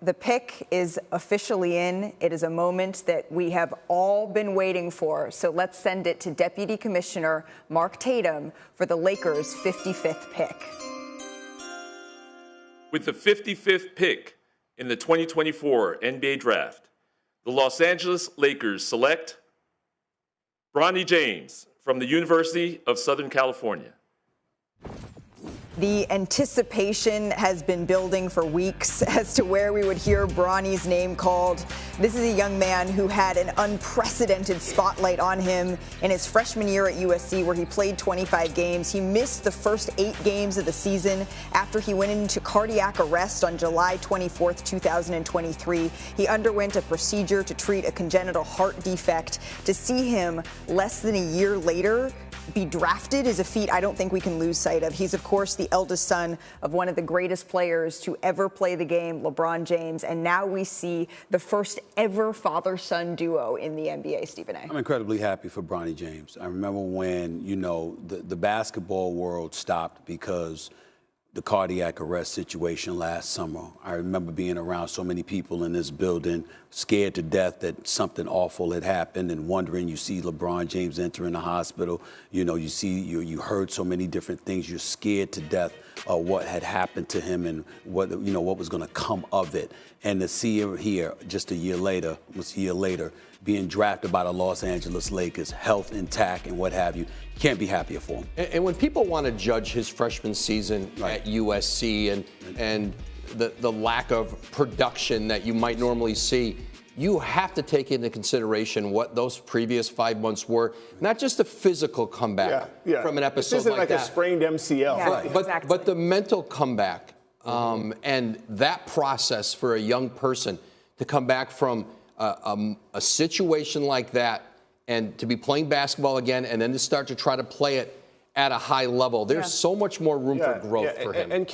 the pick is officially in. It is a moment that we have all been waiting for. So let's send it to Deputy Commissioner Mark Tatum for the Lakers' 55th pick. With the 55th pick in the 2024 NBA Draft, the Los Angeles Lakers select Bronny James from the University of Southern California. The anticipation has been building for weeks as to where we would hear Bronny's name called. This is a young man who had an unprecedented spotlight on him in his freshman year at USC, where he played 25 games. He missed the first 8 games of the season after he went into cardiac arrest on July 24th, 2023. He underwent a procedure to treat a congenital heart defect. To see him less than a year later be drafted is a feat I don't think we can lose sight of. He's, of course, the eldest son of one of the greatest players to ever play the game, LeBron James, and now we see the first ever father-son duo in the NBA, Stephen A. I'm incredibly happy for Bronny James. I remember when, the basketball world stopped because the cardiac arrest situation last summer. I remember being around so many people in this building, scared to death that something awful had happened, and wondering. You see LeBron James entering the hospital. You heard so many different things. You're scared to death of what had happened to him and what was going to come of it. And to see him here just a year later, being drafted by the Los Angeles Lakers, health intact and what have you can't be happier for him. And when people want to judge his freshman season at USC and the lack of production that you might normally see, you have to take into consideration what those previous 5 months were. Not just a physical comeback from an episode this isn't like a sprained MCL. Yeah, right. exactly. But the mental comeback and that process for a young person to come back from a situation like that and to be playing basketball again and then to start to try to play it at a high level. There's so much more room for growth for him.